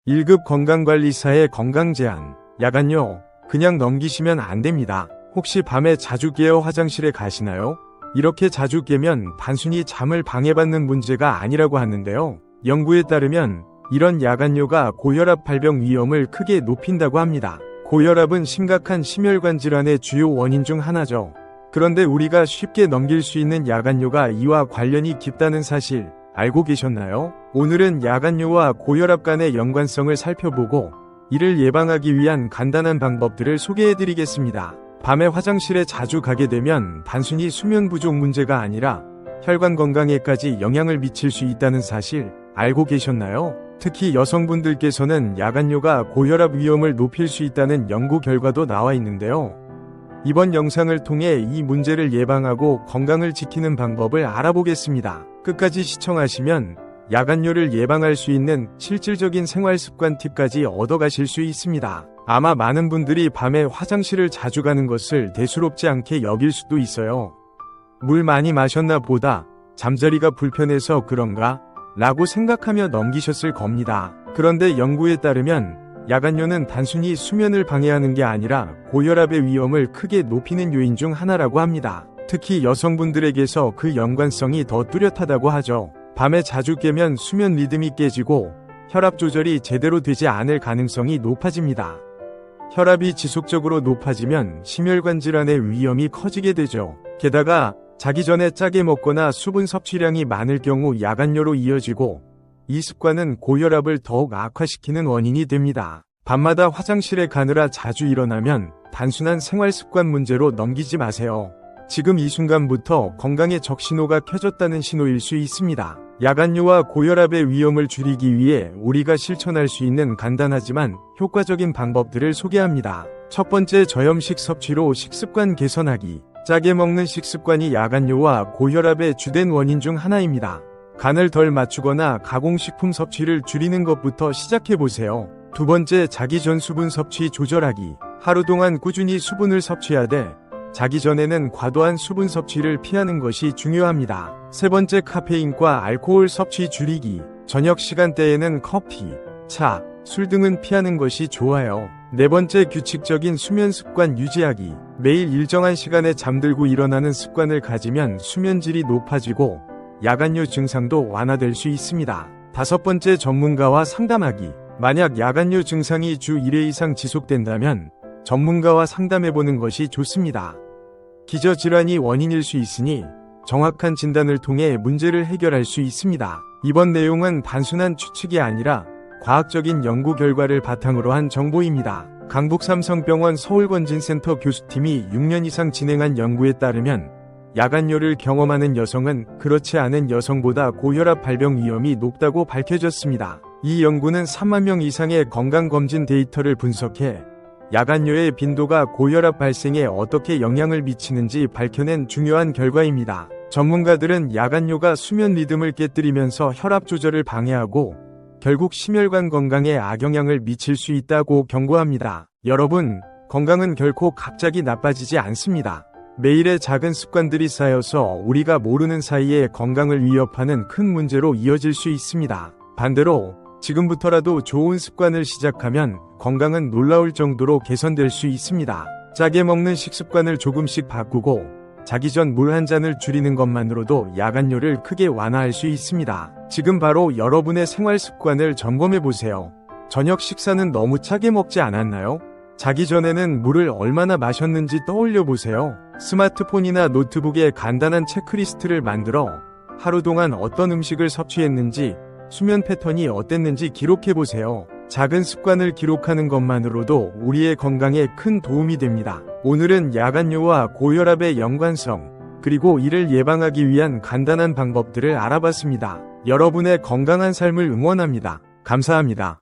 1급 건강관리사의 건강제한. 야간요, 그냥 넘기시면 안 됩니다. 혹시 밤에 자주 깨어 화장실에 가시나요? 이렇게 자주 깨면 단순히 잠을 방해받는 문제가 아니라고 하는데요. 연구에 따르면 이런 야간요가 고혈압 발병 위험을 크게 높인다고 합니다. 고혈압은 심각한 심혈관 질환의 주요 원인 중 하나죠. 그런데 우리가 쉽게 넘길 수 있는 야간요가 이와 관련이 깊다는 사실 알고 계셨나요? 오늘은 야간요와 고혈압 간의 연관성을 살펴보고 이를 예방하기 위한 간단한 방법들을 소개해드리겠습니다. 밤에 화장실에 자주 가게 되면 단순히 수면 부족 문제가 아니라 혈관 건강에까지 영향을 미칠 수 있다는 사실 알고 계셨나요? 특히 여성분들께서는 야간요가 고혈압 위험을 높일 수 있다는 연구 결과도 나와 있는데요. 이번 영상을 통해 이 문제를 예방하고 건강을 지키는 방법을 알아보겠습니다. 끝까지 시청하시면 야간요를 예방할 수 있는 실질적인 생활습관 팁까지 얻어가실 수 있습니다. 아마 많은 분들이 밤에 화장실을 자주 가는 것을 대수롭지 않게 여길 수도 있어요. 물 많이 마셨나 보다, 잠자리가 불편해서 그런가? 라고 생각하며 넘기셨을 겁니다. 그런데 연구에 따르면 야간요는 단순히 수면을 방해하는 게 아니라 고혈압의 위험을 크게 높이는 요인 중 하나라고 합니다. 특히 여성분들에게서 그 연관성이 더 뚜렷하다고 하죠. 밤에 자주 깨면 수면 리듬이 깨지고 혈압 조절이 제대로 되지 않을 가능성이 높아집니다. 혈압이 지속적으로 높아지면 심혈관 질환의 위험이 커지게 되죠. 게다가 자기 전에 짜게 먹거나 수분 섭취량이 많을 경우 야간요로 이어지고 이 습관은 고혈압을 더욱 악화시키는 원인이 됩니다. 밤마다 화장실에 가느라 자주 일어나면 단순한 생활습관 문제로 넘기지 마세요. 지금 이 순간부터 건강의 적신호가 켜졌다는 신호일 수 있습니다. 야간요와 고혈압의 위험을 줄이기 위해 우리가 실천할 수 있는 간단하지만 효과적인 방법들을 소개합니다. 첫 번째, 저염식 섭취로 식습관 개선하기. 짜게 먹는 식습관이 야간요와 고혈압의 주된 원인 중 하나입니다. 간을 덜 맞추거나 가공식품 섭취를 줄이는 것부터 시작해보세요. 두 번째, 자기 전 수분 섭취 조절하기. 하루 동안 꾸준히 수분을 섭취하되 자기 전에는 과도한 수분 섭취를 피하는 것이 중요합니다. 세 번째, 카페인과 알코올 섭취 줄이기. 저녁 시간대에는 커피, 차, 술 등은 피하는 것이 좋아요. 네 번째, 규칙적인 수면 습관 유지하기. 매일 일정한 시간에 잠들고 일어나는 습관을 가지면 수면질이 높아지고 야간요 증상도 완화될 수 있습니다. 다섯 번째, 전문가와 상담하기. 만약 야간요 증상이 주 1회 이상 지속된다면 전문가와 상담해보는 것이 좋습니다. 기저질환이 원인일 수 있으니 정확한 진단을 통해 문제를 해결할 수 있습니다. 이번 내용은 단순한 추측이 아니라 과학적인 연구 결과를 바탕으로 한 정보입니다. 강북삼성병원 서울건진센터 교수팀이 6년 이상 진행한 연구에 따르면 야간요를 경험하는 여성은 그렇지 않은 여성보다 고혈압 발병 위험이 높다고 밝혀졌습니다. 이 연구는 3만 명 이상의 건강검진 데이터를 분석해 야간요의 빈도가 고혈압 발생에 어떻게 영향을 미치는지 밝혀낸 중요한 결과입니다. 전문가들은 야간요가 수면 리듬을 깨뜨리면서 혈압 조절을 방해하고 결국 심혈관 건강에 악영향을 미칠 수 있다고 경고합니다. 여러분, 건강은 결코 갑자기 나빠지지 않습니다. 매일의 작은 습관들이 쌓여서 우리가 모르는 사이에 건강을 위협하는 큰 문제로 이어질 수 있습니다. 반대로 지금부터라도 좋은 습관을 시작하면 건강은 놀라울 정도로 개선될 수 있습니다. 짜게 먹는 식습관을 조금씩 바꾸고 자기 전 물 한 잔을 줄이는 것만으로도 야간요를 크게 완화할 수 있습니다. 지금 바로 여러분의 생활 습관을 점검해보세요. 저녁 식사는 너무 짜게 먹지 않았나요? 자기 전에는 물을 얼마나 마셨는지 떠올려보세요. 스마트폰이나 노트북에 간단한 체크리스트를 만들어 하루 동안 어떤 음식을 섭취했는지, 수면 패턴이 어땠는지 기록해보세요. 작은 습관을 기록하는 것만으로도 우리의 건강에 큰 도움이 됩니다. 오늘은 야간요와 고혈압의 연관성, 그리고 이를 예방하기 위한 간단한 방법들을 알아봤습니다. 여러분의 건강한 삶을 응원합니다. 감사합니다.